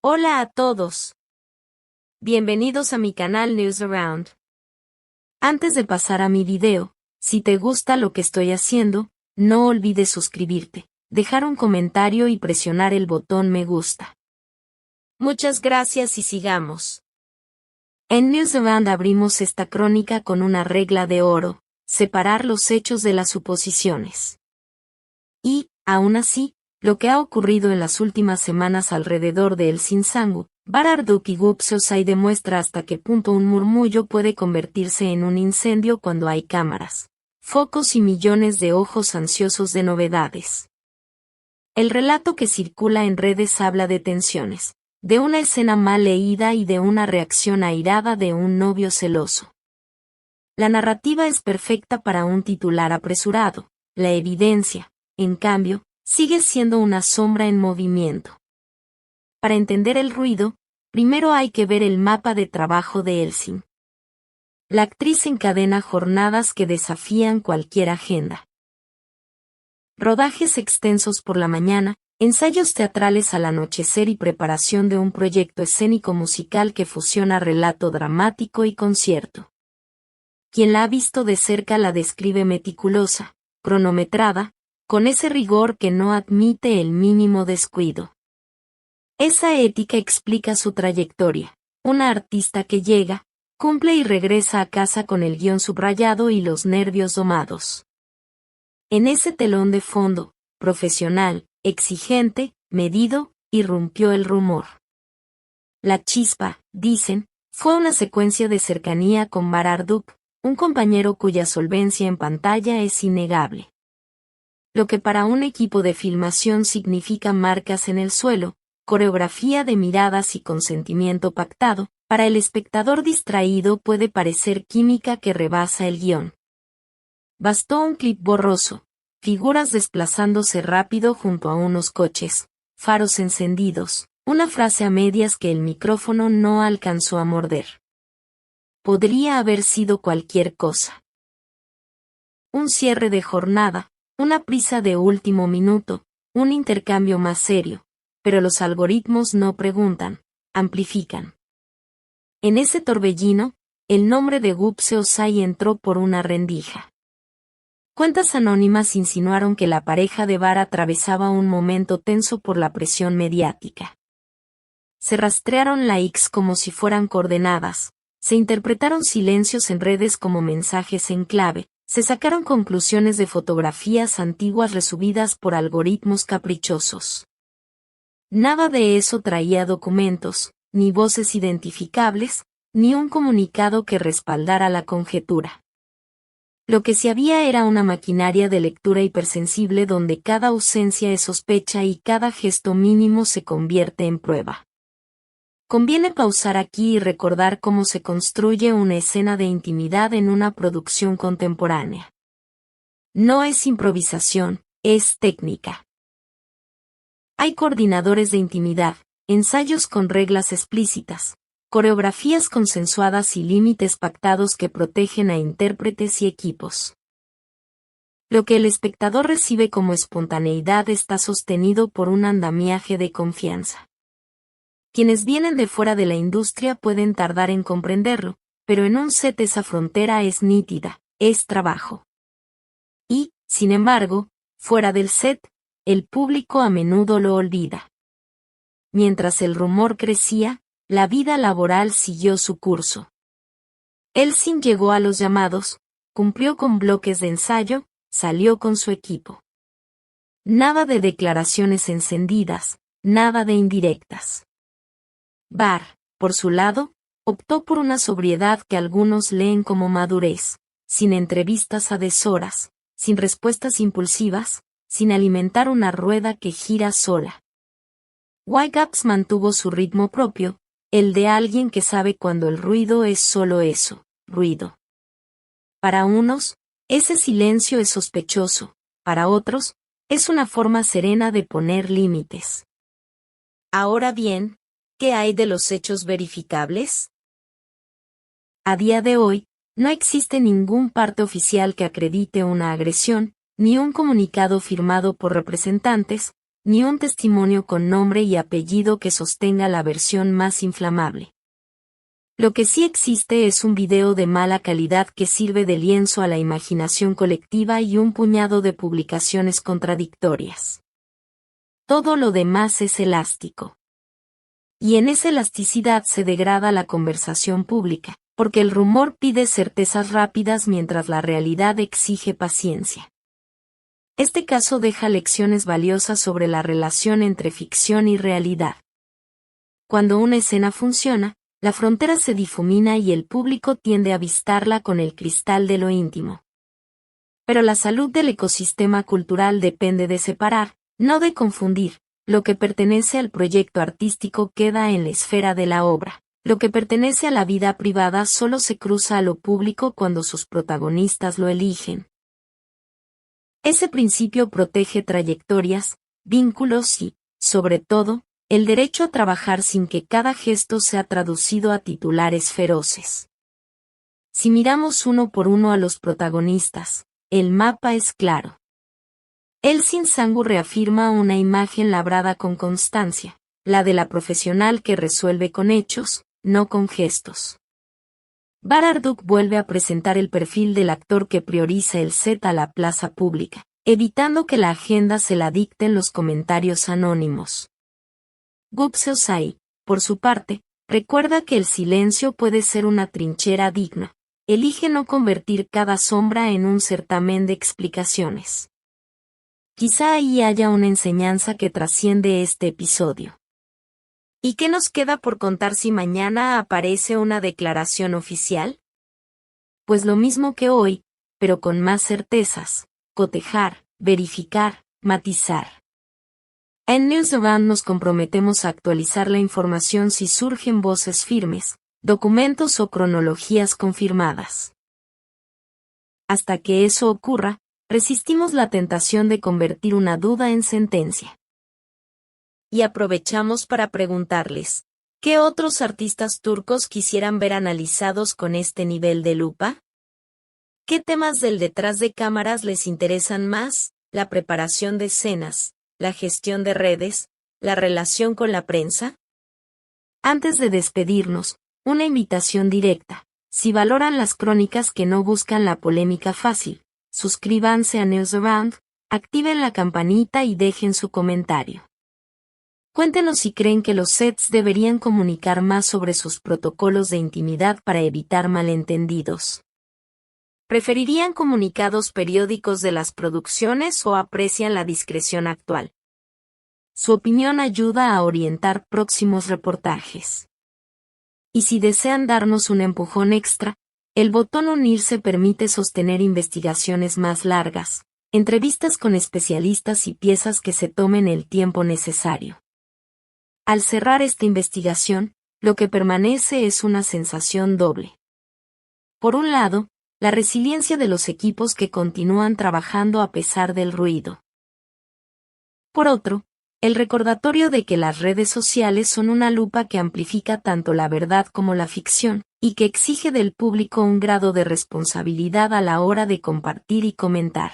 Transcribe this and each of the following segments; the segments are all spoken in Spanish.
Hola a todos. Bienvenidos a mi canal News Around. Antes de pasar a mi video, si te gusta lo que estoy haciendo, no olvides suscribirte, dejar un comentario y presionar el botón me gusta. Muchas gracias y sigamos. En News Around abrimos esta crónica con una regla de oro: separar los hechos de las suposiciones. Y, aún así, lo que ha ocurrido en las últimas semanas alrededor de El Sinsangu, Bararduk y Gupseosai demuestra hasta qué punto un murmullo puede convertirse en un incendio cuando hay cámaras, focos y millones de ojos ansiosos de novedades. El relato que circula en redes habla de tensiones, de una escena mal leída y de una reacción airada de un novio celoso. La narrativa es perfecta para un titular apresurado. La evidencia, en cambio, sigue siendo una sombra en movimiento. Para entender el ruido, primero hay que ver el mapa de trabajo de Elsin. La actriz encadena jornadas que desafían cualquier agenda. Rodajes extensos por la mañana, ensayos teatrales al anochecer y preparación de un proyecto escénico musical que fusiona relato dramático y concierto. Quien la ha visto de cerca la describe meticulosa, cronometrada, con ese rigor que no admite el mínimo descuido. Esa ética explica su trayectoria: una artista que llega, cumple y regresa a casa con el guión subrayado y los nervios domados. En ese telón de fondo, profesional, exigente, medido, irrumpió el rumor. La chispa, dicen, fue una secuencia de cercanía con Bararduk, un compañero cuya solvencia en pantalla es innegable. Lo que para un equipo de filmación significa marcas en el suelo, coreografía de miradas y consentimiento pactado, para el espectador distraído puede parecer química que rebasa el guión. Bastó un clip borroso, figuras desplazándose rápido junto a unos coches, faros encendidos, una frase a medias que el micrófono no alcanzó a morder. Podría haber sido cualquier cosa. Un cierre de jornada, una prisa de último minuto, un intercambio más serio. Pero los algoritmos no preguntan, amplifican. En ese torbellino, el nombre de Gupseosai entró por una rendija. Cuentas anónimas insinuaron que la pareja de Bar atravesaba un momento tenso por la presión mediática. Se rastrearon likes como si fueran coordenadas, se interpretaron silencios en redes como mensajes en clave, se sacaron conclusiones de fotografías antiguas resubidas por algoritmos caprichosos. Nada de eso traía documentos, ni voces identificables, ni un comunicado que respaldara la conjetura. Lo que sí había era una maquinaria de lectura hipersensible donde cada ausencia es sospecha y cada gesto mínimo se convierte en prueba. Conviene pausar aquí y recordar cómo se construye una escena de intimidad en una producción contemporánea. No es improvisación, es técnica. Hay coordinadores de intimidad, ensayos con reglas explícitas, coreografías consensuadas y límites pactados que protegen a intérpretes y equipos. Lo que el espectador recibe como espontaneidad está sostenido por un andamiaje de confianza. Quienes vienen de fuera de la industria pueden tardar en comprenderlo, pero en un set esa frontera es nítida, es trabajo. Y, sin embargo, fuera del set, el público a menudo lo olvida. Mientras el rumor crecía, la vida laboral siguió su curso. Elsin llegó a los llamados, cumplió con bloques de ensayo, salió con su equipo. Nada de declaraciones encendidas, nada de indirectas. Bar, por su lado, optó por una sobriedad que algunos leen como madurez, sin entrevistas a deshoras, sin respuestas impulsivas, sin alimentar una rueda que gira sola. Whitecaps mantuvo su ritmo propio, el de alguien que sabe cuando el ruido es solo eso, ruido. Para unos, ese silencio es sospechoso, para otros, es una forma serena de poner límites. Ahora bien, ¿qué hay de los hechos verificables? A día de hoy, no existe ningún parte oficial que acredite una agresión, ni un comunicado firmado por representantes, ni un testimonio con nombre y apellido que sostenga la versión más inflamable. Lo que sí existe es un video de mala calidad que sirve de lienzo a la imaginación colectiva y un puñado de publicaciones contradictorias. Todo lo demás es elástico. Y en esa elasticidad se degrada la conversación pública, porque el rumor pide certezas rápidas mientras la realidad exige paciencia. Este caso deja lecciones valiosas sobre la relación entre ficción y realidad. Cuando una escena funciona, la frontera se difumina y el público tiende a avistarla con el cristal de lo íntimo. Pero la salud del ecosistema cultural depende de separar, no de confundir. Lo que pertenece al proyecto artístico queda en la esfera de la obra. Lo que pertenece a la vida privada solo se cruza a lo público cuando sus protagonistas lo eligen. Ese principio protege trayectorias, vínculos y, sobre todo, el derecho a trabajar sin que cada gesto sea traducido a titulares feroces. Si miramos uno por uno a los protagonistas, el mapa es claro. Elsin Sangu reafirma una imagen labrada con constancia, la de la profesional que resuelve con hechos, no con gestos. Bararduk vuelve a presentar el perfil del actor que prioriza el set a la plaza pública, evitando que la agenda se la dicten los comentarios anónimos. Gupse Osai, por su parte, recuerda que el silencio puede ser una trinchera digna. Elige no convertir cada sombra en un certamen de explicaciones. Quizá ahí haya una enseñanza que trasciende este episodio. ¿Y qué nos queda por contar si mañana aparece una declaración oficial? Pues lo mismo que hoy, pero con más certezas: cotejar, verificar, matizar. En Newsround nos comprometemos a actualizar la información si surgen voces firmes, documentos o cronologías confirmadas. Hasta que eso ocurra, resistimos la tentación de convertir una duda en sentencia. Y aprovechamos para preguntarles, ¿qué otros artistas turcos quisieran ver analizados con este nivel de lupa? ¿Qué temas del detrás de cámaras les interesan más? ¿La preparación de escenas, la gestión de redes, la relación con la prensa? Antes de despedirnos, una invitación directa. Si valoran las crónicas que no buscan la polémica fácil, suscríbanse a Newsround, activen la campanita y dejen su comentario. Cuéntenos si creen que los sets deberían comunicar más sobre sus protocolos de intimidad para evitar malentendidos. ¿Preferirían comunicados periódicos de las producciones o aprecian la discreción actual? Su opinión ayuda a orientar próximos reportajes. Y si desean darnos un empujón extra, el botón unirse permite sostener investigaciones más largas, entrevistas con especialistas y piezas que se tomen el tiempo necesario. Al cerrar esta investigación, lo que permanece es una sensación doble. Por un lado, la resiliencia de los equipos que continúan trabajando a pesar del ruido. Por otro, el recordatorio de que las redes sociales son una lupa que amplifica tanto la verdad como la ficción, y que exige del público un grado de responsabilidad a la hora de compartir y comentar.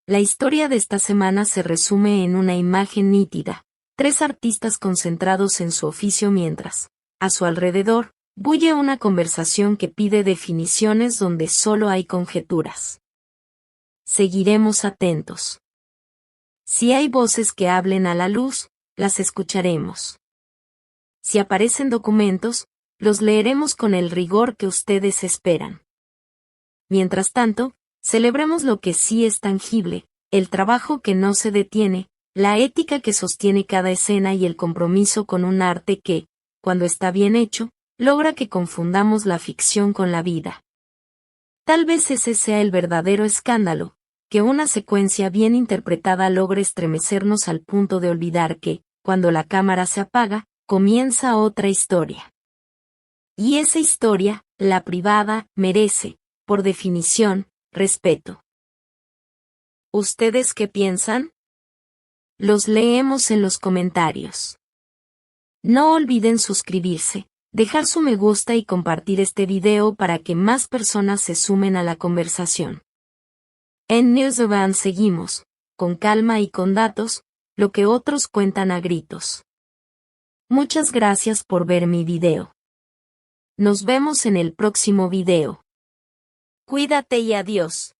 La historia de esta semana se resume en una imagen nítida: 3 artistas concentrados en su oficio mientras, a su alrededor, bulle una conversación que pide definiciones donde solo hay conjeturas. Seguiremos atentos. Si hay voces que hablen a la luz, las escucharemos. Si aparecen documentos, los leeremos con el rigor que ustedes esperan. Mientras tanto, celebremos lo que sí es tangible, el trabajo que no se detiene, la ética que sostiene cada escena y el compromiso con un arte que, cuando está bien hecho, logra que confundamos la ficción con la vida. Tal vez ese sea el verdadero escándalo, que una secuencia bien interpretada logre estremecernos al punto de olvidar que, cuando la cámara se apaga, comienza otra historia. Y esa historia, la privada, merece, por definición, respeto. ¿Ustedes qué piensan? Los leemos en los comentarios. No olviden suscribirse, dejar su me gusta y compartir este video para que más personas se sumen a la conversación. En Newsround seguimos, con calma y con datos, lo que otros cuentan a gritos. Muchas gracias por ver mi video. Nos vemos en el próximo video. Cuídate y adiós.